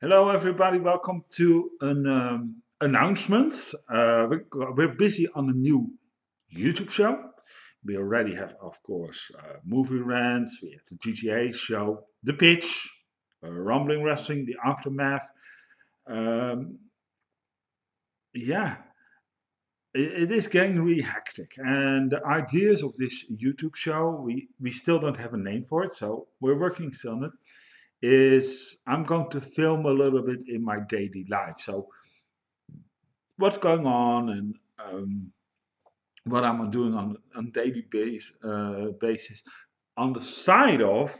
Hello, everybody. Welcome to an announcement. We're busy on a new YouTube show. We already have, of course, movie rants. We have the JJA show, the pitch, rumbling wrestling, the aftermath. Um, yeah, it is getting really hectic. And the ideas of this YouTube show, we still don't have a name for it, so we're working still on it. Is I'm going to film a little bit in my daily life. So what's going on and what I'm doing on daily basis on the side of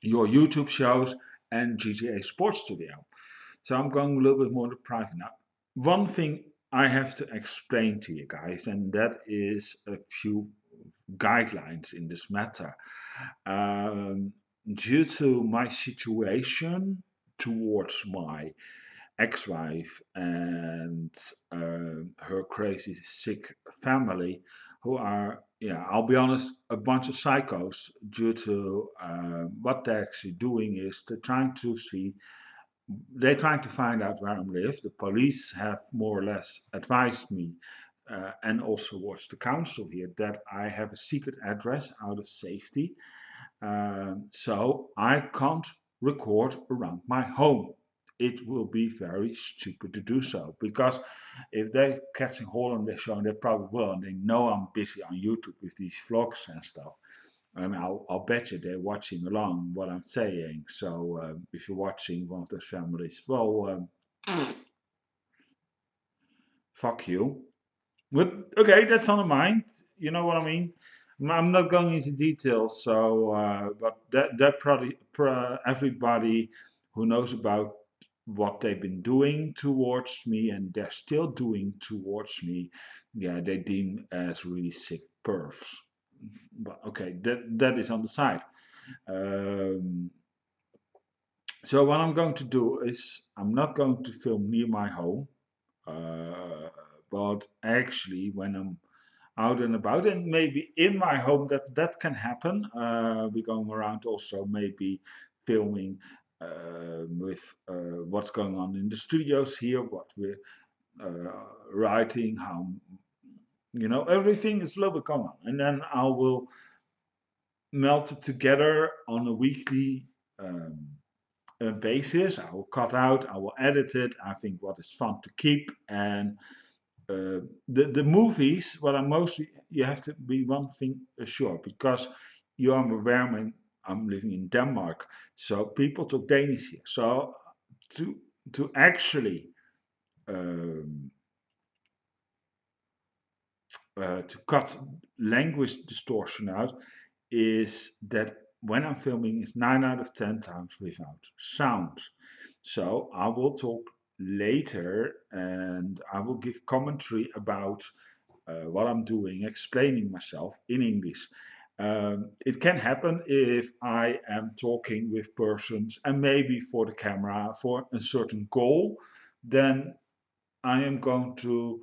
your YouTube shows and GTA Sports Studio. So I'm going a little bit more to private now. One thing I have to explain to you guys, and that is a few guidelines in this matter. Um, Due to my situation towards my ex-wife and her crazy sick family, who are, yeah, I'll be honest, a bunch of psychos. Due to what they're actually doing is they're trying to find out where I live. The police have more or less advised me. And also watch the council here that I have a secret address out of safety, so I can't record around my home. It will be very stupid to do so because if they're catching hold on their show, and they probably will, and they know I'm busy on YouTube with these vlogs and stuff, and I'll bet you they're watching along what I'm saying. So if you're watching one of those families, well, fuck you. But okay, that's on the mind. You know what I mean? I'm not going into details, so but that probably everybody who knows about what they've been doing towards me and they're still doing towards me, yeah, they deem as really sick pervs. But okay, that is on the side. Um, so what I'm going to do is I'm not going to film near my home, uh, but actually when I'm out and about, and maybe in my home that can happen. We're going around also maybe filming with what's going on in the studios here, what we're writing, how everything is a little bit going on, and then I will melt it together on a weekly basis. I will cut out, I will edit it. I think what is fun to keep, and the movies, what I mostly, you have to be one thing assured because you are aware, I'm living in Denmark, so people talk Danish here. So to to actually um, to cut language distortion out is that when I'm filming, it's 9 out of 10 times without sound. So I will talk later and I will give commentary about what I'm doing, explaining myself in English. It can happen if I am talking with persons and maybe for the camera for a certain goal, then I am going to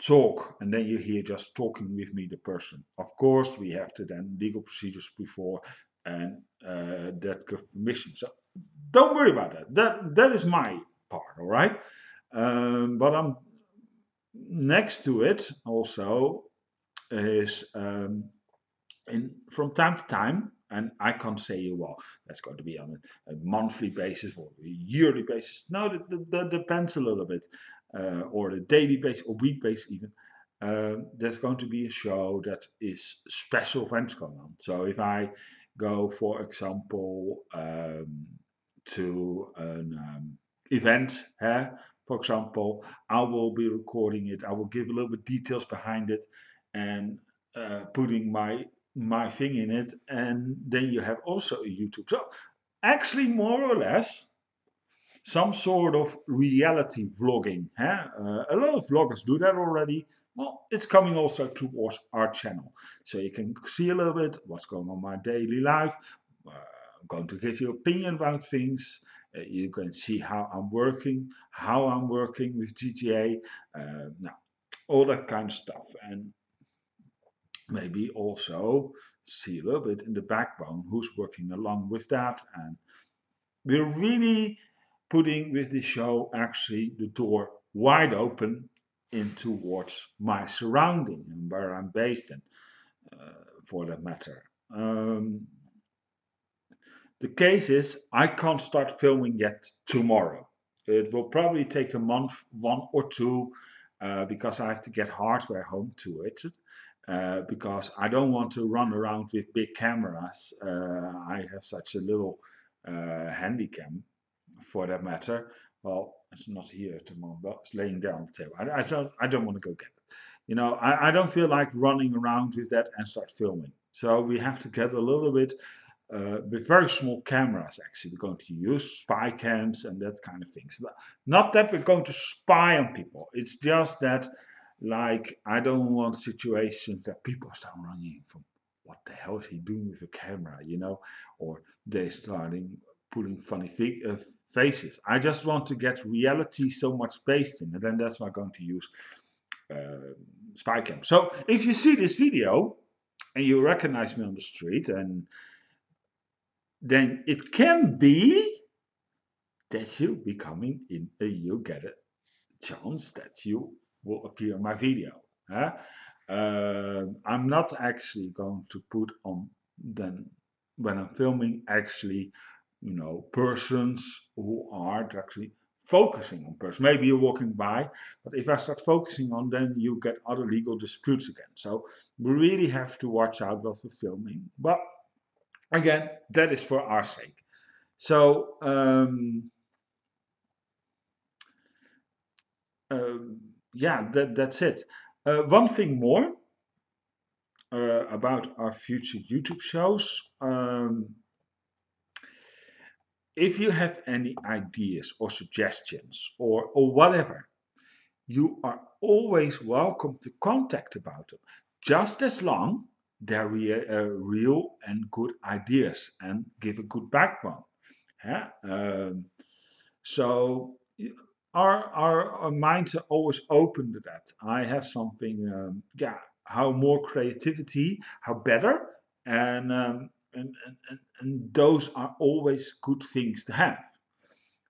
talk and then you hear just talking with me, the person. Of course, we have to then legal procedures before and that give permission. So don't worry about that. That is my part, all right? But I'm next to it also is from time to time, and I can't say, well, that's going to be on a monthly basis or a yearly basis. No, that depends a little bit, or a daily basis or week basis even. There's going to be a show that is special events going on. So if I go, for example, to an event, for example, I will be recording it. I will give a little bit details behind it, and putting my thing in it, and then you have also a YouTube. So actually, more or less, some sort of reality vlogging. A lot of vloggers do that already. Well, it's coming also towards our channel, so you can see a little bit what's going on in my daily life. I'm going to give you opinion about things. You can see how I'm working with GTA, now all that kind of stuff, and maybe also see a little bit in the backbone who's working along with that, and we're really putting with the show actually the door wide open in towards my surrounding and where I'm based in, for that matter. Um, the case is, I can't start filming yet tomorrow. It will probably take a month, one or two, because I have to get hardware home to it. Because I don't want to run around with big cameras. I have such a little handycam, for that matter. Well, it's not here at the moment, but it's laying there on the table. I don't want to go get it. I don't feel like running around with that and start filming. So we have to get a little bit with very small cameras. Actually, we're going to use spy cams and that kind of things. Not that we're going to spy on people. It's just that, like, I don't want situations that people start running from. What the hell is he doing with a camera? Or they starting putting funny faces. I just want to get reality so much based in, and then that's why I'm going to use uh, spy cam. So if you see this video and you recognize me on the street, and then it can be that you get a chance that you will appear in my video. Huh? I'm not actually going to put on then when I'm filming actually, persons who are actually focusing on person. Maybe you're walking by, but if I start focusing on, then you get other legal disputes again. So we really have to watch out what we're filming. But again, that is for our sake. So yeah, that's it. One thing more about our future YouTube shows. If you have any ideas or suggestions or whatever, you are always welcome to contact about them. Just as long they're real and good ideas and give a good backbone. Yeah? So our minds are always open to that. I have something, how more creativity, how better, and those are always good things to have.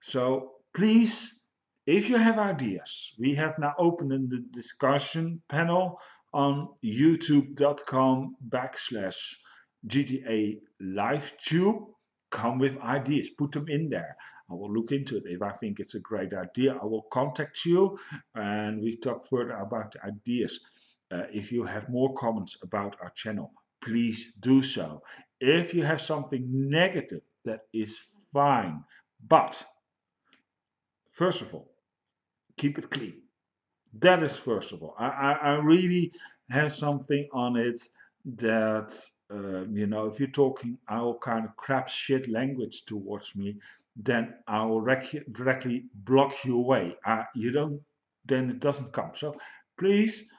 So please, if you have ideas, we have now opened in the discussion panel on youtube.com/JJA Live Tube. Come with ideas, put them in there. I will look into it. If I think it's a great idea, I will contact you and we talk further about the ideas. If you have more comments about our channel, please do so. If you have something negative, that is fine. But first of all, keep it clean. That is first of all. I really have something on it that, if you're talking all kind of crap shit language towards me, then I will directly block you away. You don't, then it doesn't come. So please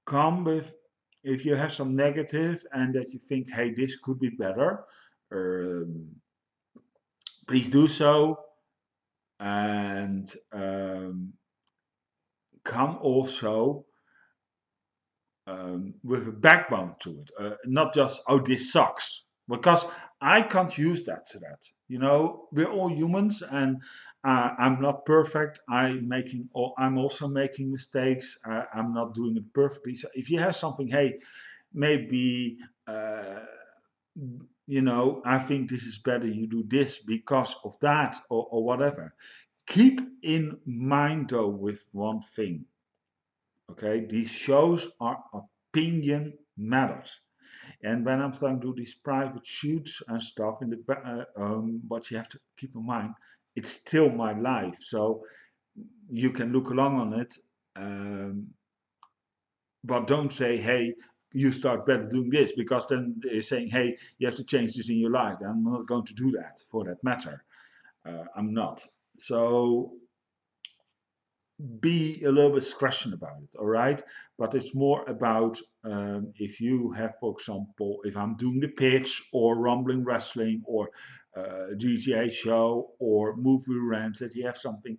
come with, if you have some negative and that you think, hey, this could be better, um, please do so. And come also with a backbone to it, not just, oh, this sucks, because I can't use that to that. We're all humans, and I'm not perfect. I'm also making mistakes. I'm not doing it perfectly. So if you have something, hey, maybe I think this is better. You do this because of that, or whatever. Keep in mind though with one thing. Okay, these shows are opinion matters. And when I'm starting to do these private shoots and stuff, what you have to keep in mind, it's still my life. So you can look along on it, um, but don't say, hey, you start better doing this, because then they're saying, hey, you have to change this in your life. I'm not going to do that, for that matter. I'm not. So be a little bit discretion about it, all right? But it's more about, if you have, for example, if I'm doing the pitch or Rumbling Wrestling or GTA show or movie rants, that you have something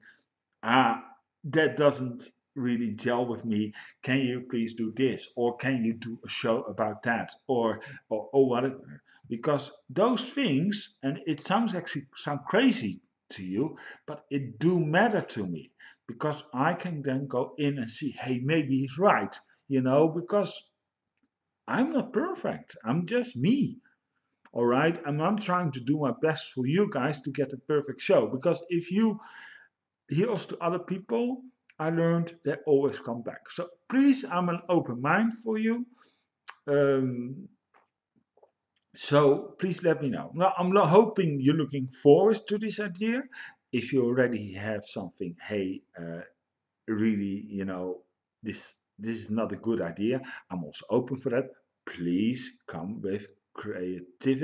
that doesn't really gel with me. Can you please do this, or can you do a show about that, or whatever? because those things, and it sounds actually sound crazy to you, but it do matter to me because I can then go in and see, hey, maybe he's right, because I'm not perfect. I'm just me. All right. And I'm trying to do my best for you guys to get a perfect show. Because if you heals to other people, I learned they always come back. So please, I'm an open mind for you. Um, so please let me know. Now, I'm hoping you're looking forward to this idea. If you already have something, hey, really, this is not a good idea. I'm also open for that. Please come with creative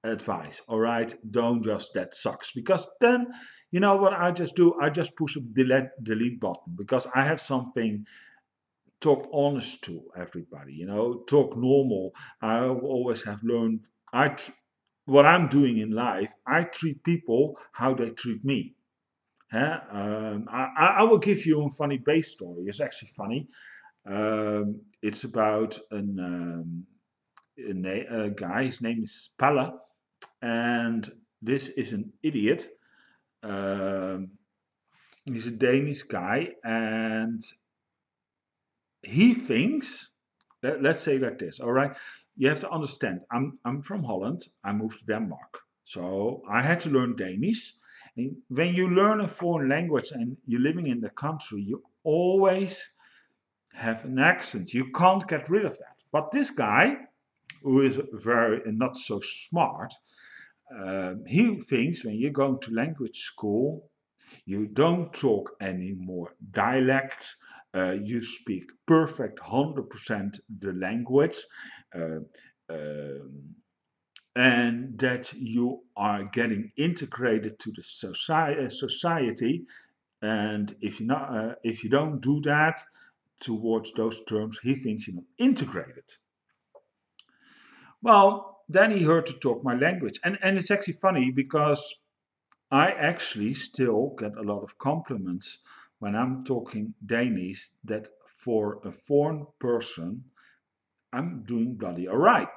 advice. All right, don't just that sucks because then you know what I just do. I just push a delete button because I have something. Talk honest to everybody. Talk normal. I always have learned. What I'm doing in life. I treat people how they treat me. Huh? I will give you a funny base story. It's actually funny. It's about a guy. His name is Palla, and this is an idiot. Um, he's a Danish guy, and he thinks. Let's say like this. All right, you have to understand. I'm from Holland. I moved to Denmark, so I had to learn Danish. And when you learn a foreign language and you're living in the country, you always have an accent. You can't get rid of that. But this guy, who is very not so smart, he thinks when you're going to language school, you don't talk any more dialect. You speak perfect 100% the language. Uh, um, and that you are getting integrated to the society. And if you don't do that towards those terms, he thinks you're not integrated. Well, then he heard to talk my language, and it's actually funny because I actually still get a lot of compliments when I'm talking Danish that for a foreign person, I'm doing bloody alright.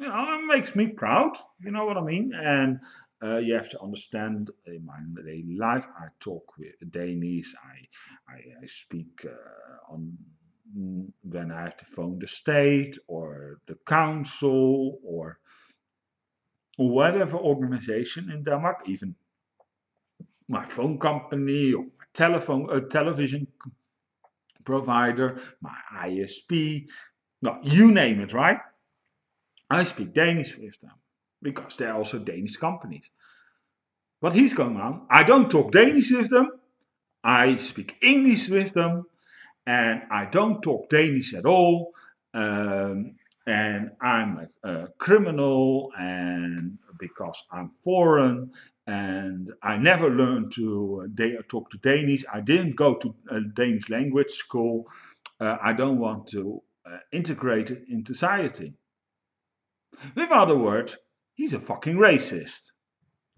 It makes me proud, you know what I mean? And you have to understand in my daily life, I talk with Danish, I speak on when I have to phone the state or the council or whatever organization in Denmark, even my phone company or my television provider, my ISP, no, you name it, right? I speak Danish with them because they're also Danish companies. What he's going on, I don't talk Danish with them. I speak English with them, and I don't talk Danish at all. And I'm a criminal, and because I'm foreign, and I never learned to talk to Danish. I didn't go to a Danish language school. I don't want to integrate it in society. With other words, he's a fucking racist.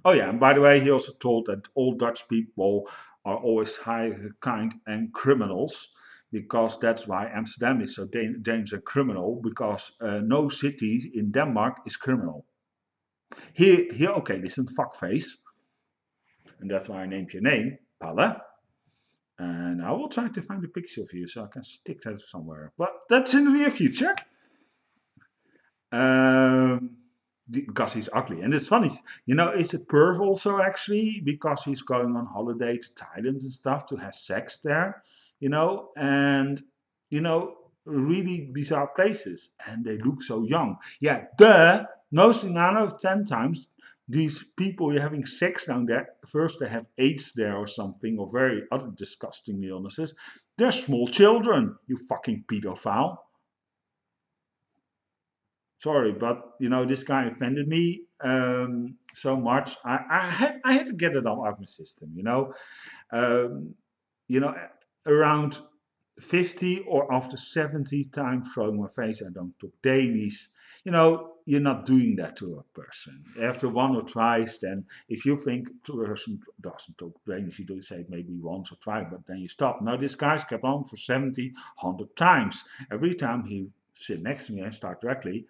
Oh yeah, and by the way, he also told that all Dutch people are always high, kind, and criminals because that's why Amsterdam is so dangerous and criminal because no city in Denmark is criminal. Here, okay, listen, fuckface, and that's why I named your name, Palle. And I will try to find a picture of you so I can stick that somewhere. But that's in the near future. Um, because he's ugly. And it's funny, it's a perv also actually because he's going on holiday to Thailand and stuff to have sex there, and you know, really bizarre places, and they look so young. Yeah, most 9 out of 10 times. These people you're having sex down there, first they have AIDS there or something, or very other disgusting illnesses. They're small children, you fucking pedophile. Sorry, but this guy offended me so much. I had to get it out of my system. Um, you know, around 50 or after 70 times throwing my face, I don't talk Danish. You're not doing that to a person. After one or twice, then if you think the person doesn't talk Danish, you do say maybe once or twice, but then you stop. Now, this guy's kept on for 70, 100 times. Every time he sit next to me and start directly,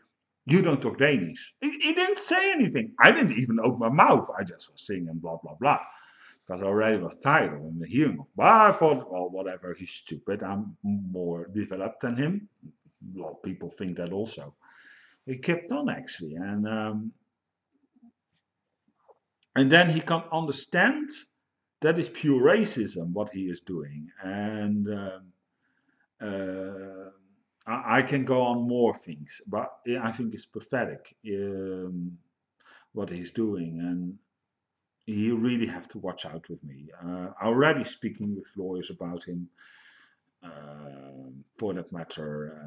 you don't talk Danish. He didn't say anything. I didn't even open my mouth. I just was singing blah, blah, blah. Because I already was tired of him hearing of. But I thought, well, whatever, he's stupid. I'm more developed than him. A lot of people think that also. He kept on actually, and then he can understand that is pure racism what he is doing, and I can go on more things, but I think it's pathetic what he's doing, and he really have to watch out with me. Already speaking with lawyers about him. For that matter,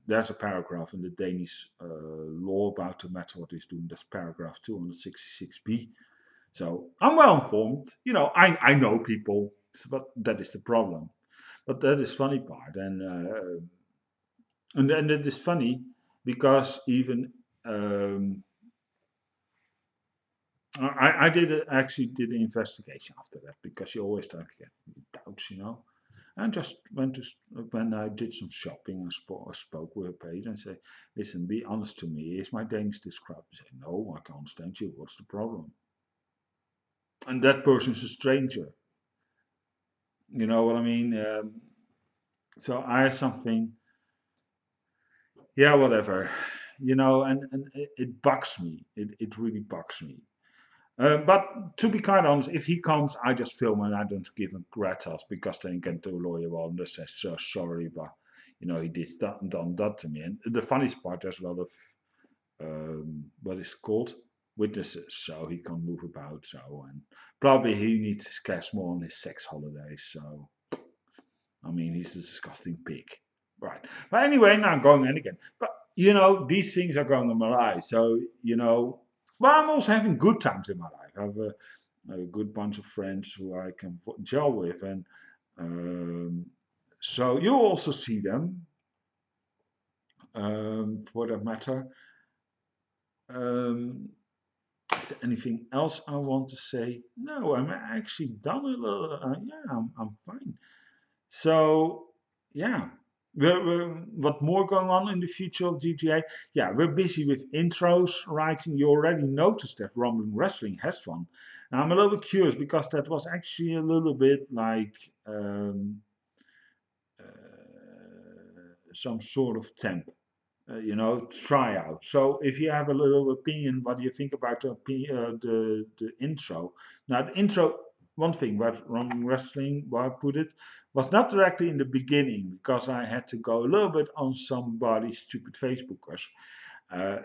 there's a paragraph in the Danish law about the matter what he's doing. That's paragraph 266b. So I'm well informed. I know people, but that is the problem. But that is funny part, and it is funny because even I actually did an investigation after that because you always start to get doubts. And just went to when I did some shopping, I spoke with a page and say, "Listen, be honest to me. Is my Danish this crap?" He said, "No, I can't stand you. What's the problem?" And that person is a stranger. You know what I mean? So I have something, yeah, whatever. And it bugs me. It really bugs me. But to be quite honest, if he comes, I just film and I don't give him gratis because then he can do a lawyer well and they say, so sorry, but he did that and done that to me. And the funniest part, there's a lot of what is it called witnesses, so he can move about. So and probably he needs his cash more on his sex holidays. So I mean, he's a disgusting pig, right? But anyway, now I'm going in again. But these things are going in my life. So but I'm also having good times in my life. I have a good bunch of friends who I can gel with, and so you also see them, for that matter. Um, is there anything else I want to say? No, I'm actually done a little. Yeah, I'm fine. So, yeah. What more going on in the future of JJA? Yeah, we're busy with intros writing. You already noticed that Rumbling Wrestling has one. Now, I'm a little bit curious because that was actually a little bit like some sort of temp, tryout. So if you have a little opinion, what do you think about the intro? Now, the intro, one thing about Rumbling Wrestling, where I put it, was not directly in the beginning because I had to go a little bit on somebody's stupid Facebookers.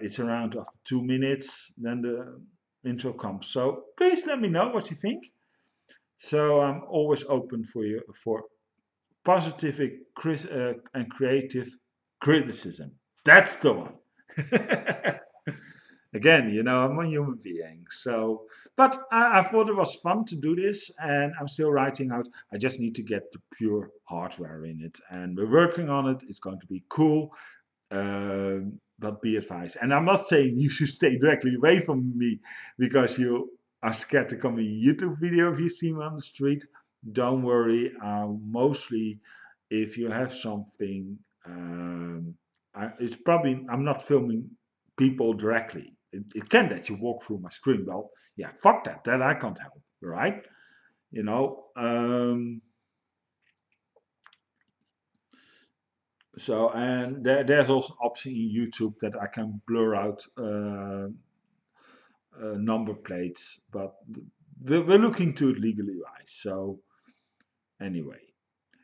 It's around after 2 minutes, then the intro comes. So please let me know what you think. So I'm always open for positive and creative criticism. That's the one. Again, I'm a human being. So, but I thought it was fun to do this, and I'm still writing out. I just need to get the pure hardware in it, and we're working on it. It's going to be cool, but be advised. And I'm not saying you should stay directly away from me because you are scared to come in a YouTube video if you see me on the street. Don't worry. Mostly, if you have something, it's probably I'm not filming people directly. It can that you walk through my screen. Well, yeah, fuck that. That I can't help, right? You know. So and there's also an option in YouTube that I can blur out number plates, but we're looking to it legally wise. So anyway,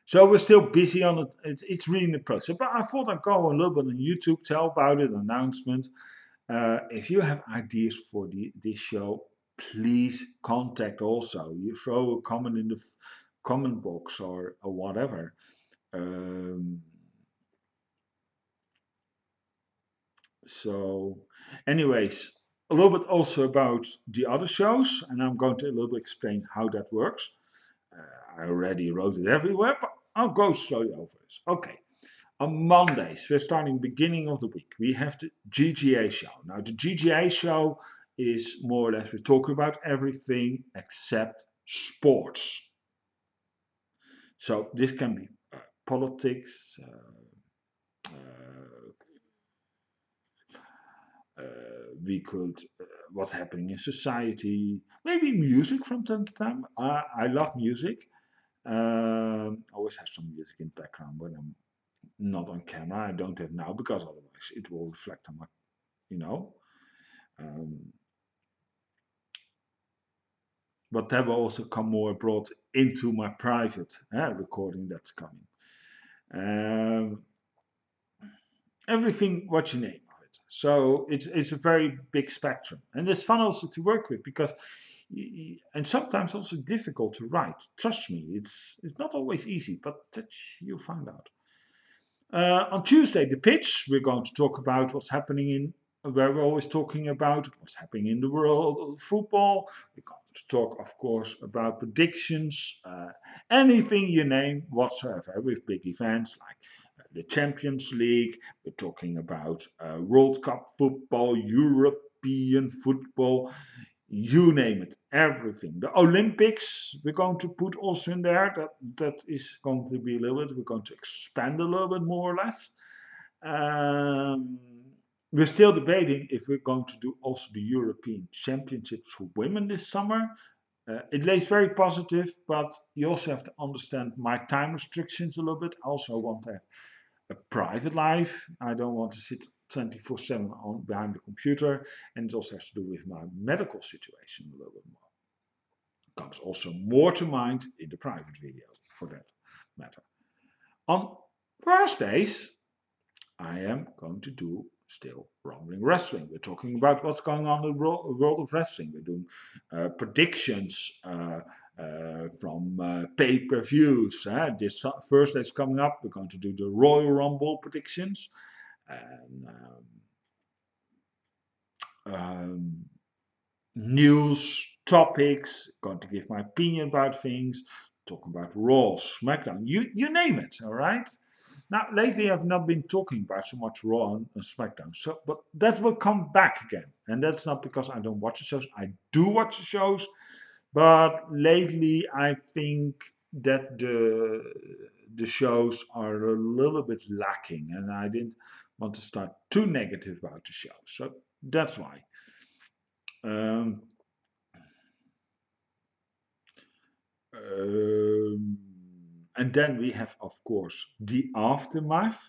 so we're still busy on it. It's really in the process. But I thought I'd go a little bit on YouTube, tell about it, announcement. If you have ideas for this show, please contact also. You throw a comment in the comment box or whatever. Um, so, anyways, a little bit also about the other shows, and I'm going to a little bit explain how that works. I already wrote it everywhere, but I'll go slowly over this. Okay. On Mondays, we're starting beginning of the week. We have the GGA show. Now, the GGA show is more or less we're talking about everything except sports. So this can be politics, We could, what's happening in society, maybe music from time to time. I love music. I always have some music in the background when I'm not on camera. I don't have now because otherwise it will reflect on my, you know. Um, but that will also come more abroad into my private recording that's coming. Um, Everything what you name of it. So it's a very big spectrum, and it's fun also to work with because, and sometimes also difficult to write. Trust me, it's not always easy, but that you'll find out. On Tuesday, the pitch, we're going to talk about what's happening in, where we're always talking about what's happening in the world of football. We're going to talk, of course, about predictions, anything you name whatsoever, with big events like the Champions League. We're talking about World Cup football, European football, you name it, everything. The Olympics, we're going to put also in there. That is going to be a little bit. We're going to expand a little bit more or less. Um, we're still debating if we're going to do also the European Championships for women this summer. It lays very positive, but you also have to understand my time restrictions a little bit. I also want to have a private life. I don't want to sit 24/7 on behind the computer, and it also has to do with my medical situation a little bit more. Comes also more to mind in the private video for that matter. On Thursdays, I am going to do still Rumbling Wrestling. We're talking about what's going on in the world of wrestling. We're doing predictions from pay-per-views. This Thursday is coming up. We're going to do the Royal Rumble predictions. And news, topics, going to give my opinion about things, talk about Raw, SmackDown, you name it, all right? Now, lately I've not been talking about so much Raw and SmackDown, so but that will come back again, and that's not because I don't watch the shows. I do watch the shows, but lately I think that the shows are a little bit lacking, and I didn't want to start too negative about the show, so that's why. Um, um, and then we have, of course, the aftermath.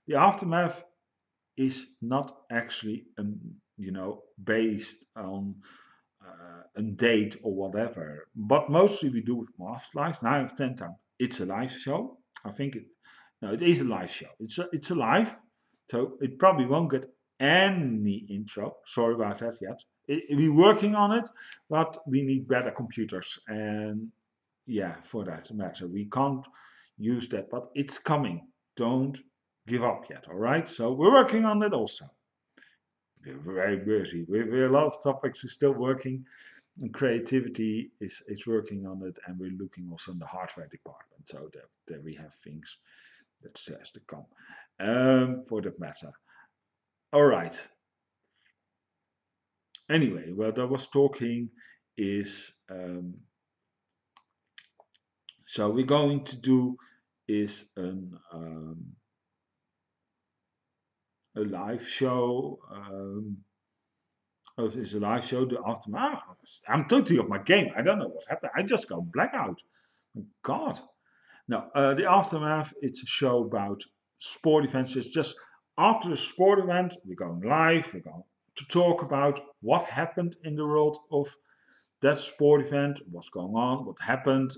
The aftermath is not actually, based on a date or whatever. But mostly we do with master lives. 9 of 10 times, it's a live show. I think it. No, it is a live show. It's a live, so it probably won't get any intro. Sorry about that yet. We're working on it, but we need better computers, and yeah, for that matter, we can't use that, but it's coming. Don't give up yet. All right. So we're working on it also. We're very busy with a lot of topics. We're still working, and creativity is working on it, and we're looking also in the hardware department, so that we have things that has to come. For that matter. All right. Anyway, what I was talking is so we're going to do is a live show. Oh, it's a live show. The aftermath. I'm totally off my game. I don't know what happened. I just got blackout. God. No, the aftermath. It's a show about sport events. It's just after the sport event, we're going live. We're going to talk about what happened in the world of that sport event, what's going on, what happened,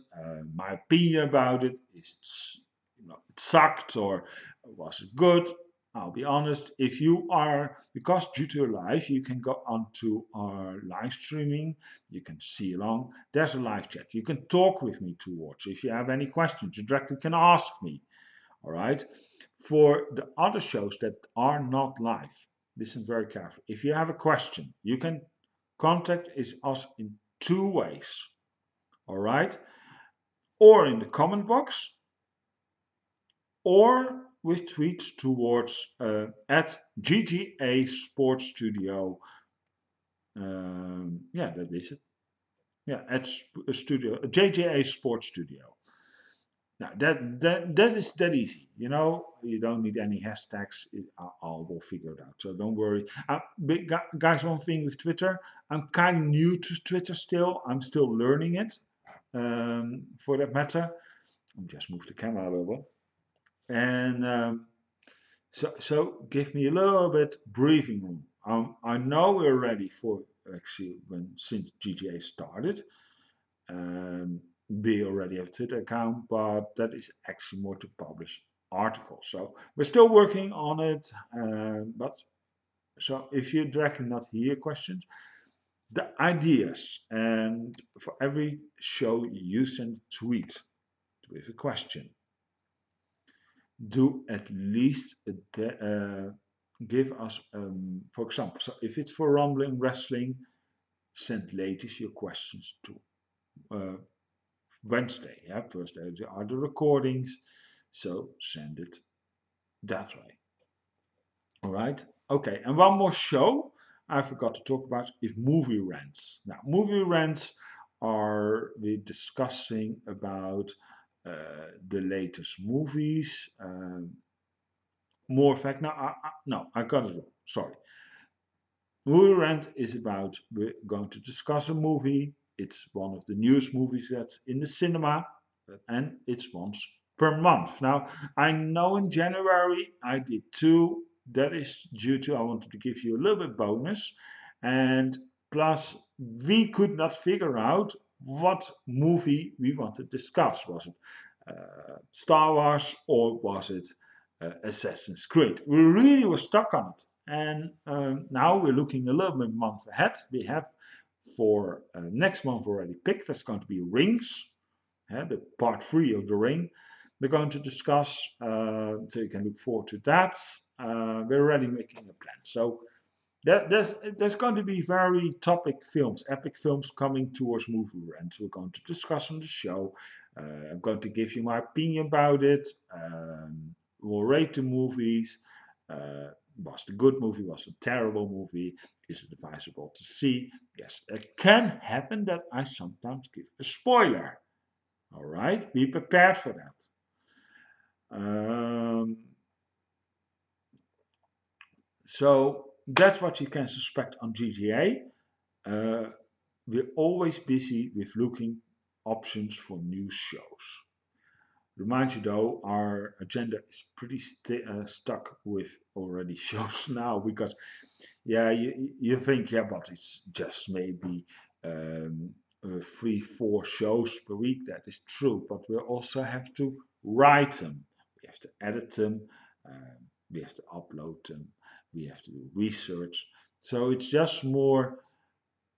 my opinion about it. Is it sucked or was it good? I'll be honest. If you are, because due to live, you can go onto our live streaming. You can see along. There's a live chat. You can talk with me towards. If you have any questions, you directly can ask me. All right. For the other shows that are not live, listen very carefully. If you have a question, you can contact us in two ways. All right. Or in the comment box, or with tweets towards at JJA Sports Studio. Yeah, that is it. Yeah, at Studio JJA Sports Studio. Now that is that easy. You know, you don't need any hashtags. I will figure it out. So don't worry. Guys, one thing with Twitter, I'm kind of new to Twitter still. I'm still learning it. For that matter, I'll just move the camera a little bit. And so give me a little bit breathing room. I know we're ready for actually since JJA started. Um, we already have a Twitter account, but that is actually more to publish articles. So we're still working on it. But so if you directly not hear questions, the ideas, and for every show you send a tweet with a question, do at least give us, for example, so if it's for Rumbling Wrestling, send latest your questions to uh, Wednesday. Yeah, Thursday are the recordings, so send it that way. All right. Okay, and one more show I forgot to talk about is movie rants. Now, movie rants are we discussing about the latest movies. More fact. No, I got it wrong. Sorry. Movie rant is about we're going to discuss a movie. It's one of the newest movies that's in the cinema, and it's once per month. Now, I know in January I did two. That is due to I wanted to give you a little bit bonus, and plus we could not figure out what movie we want to discuss. Was it Star Wars or was it Assassin's Creed? We really were stuck on it. And now we're looking a little bit month ahead. We have for next month already picked. That's going to be Rings, the part 3 of the Ring. We're going to discuss, so you can look forward to that. We're already making a plan. So there's going to be very topic films, epic films coming towards movie rent. We're going to discuss on the show. I'm going to give you my opinion about it. We'll rate the movies. Was it a good movie? Was it a terrible movie? Is it advisable to see? Yes, it can happen that I sometimes give a spoiler. All right, be prepared for that. So that's what you can suspect on JJA. We're always busy with looking options for new shows. Remind you though, our agenda is pretty stuck with already shows now because, yeah, you think, yeah, but it's just maybe 3, 4 shows per week. That is true, but we also have to write them, we have to edit them, we have to upload them, we have to do research. So it's just more,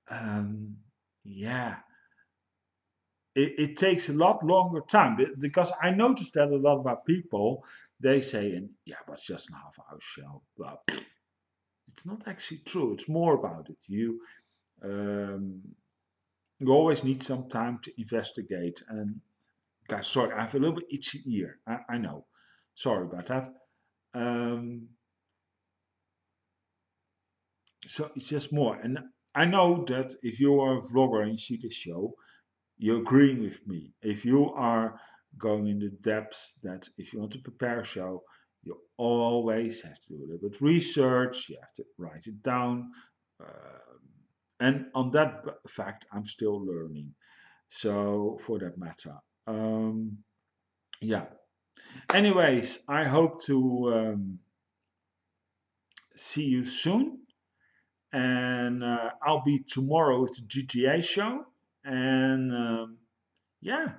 um, yeah, it takes a lot longer time because I noticed that a lot about people they say, and yeah, but it's just a half-hour show. But it's not actually true. It's more about it. Um, you always need some time to investigate. And guys, sorry, I have a little bit itchy ear. I know. Sorry about that. Um, so it's just more. And I know that if you are a vlogger and you see this show, you're agreeing with me. If you are going in the depths that if you want to prepare a show, you always have to do a little bit of research, you have to write it down. And on that fact, I'm still learning. So, for that matter, yeah. Anyways, I hope to see you soon. And I'll be tomorrow with the GTA show. And yeah,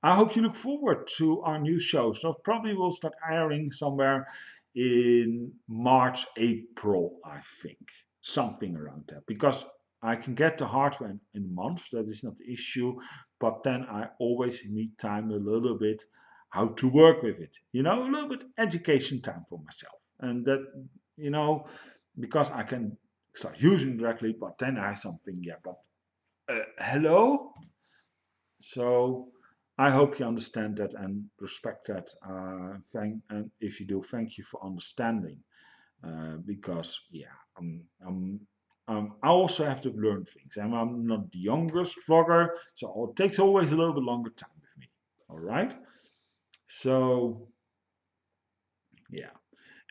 I hope you look forward to our new show. So probably we'll start airing somewhere in March, April, I think. Something around that. Because I can get the hardware in a month, that is not the issue. But then I always need time a little bit how to work with it. You know, a little bit education time for myself. And that, you know, because I can start using directly, but then I have something, yeah, but hello? So I hope you understand that and respect that. And if you do, thank you for understanding. Because yeah, I also have to learn things. I'm not the youngest vlogger, so it takes always a little bit longer time with me. All right. So yeah.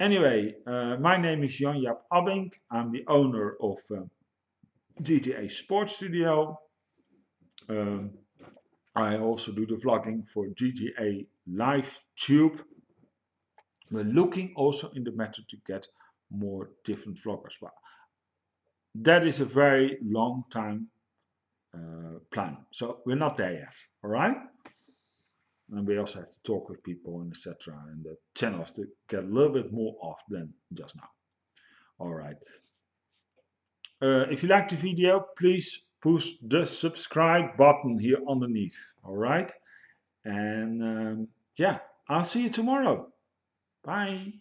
Anyway, my name is Jan-Jaap Abbink. I'm the owner of JJA Sports Studio. Um, I also do the vlogging for JJA Live Tube. We're looking also in the matter to get more different vloggers. But that is a very long time plan. So we're not there yet. All right. And we also have to talk with people and etc. And the channels to get a little bit more off than just now. All right. If you like the video, please push the subscribe button here underneath. All right. And yeah, I'll see you tomorrow. Bye.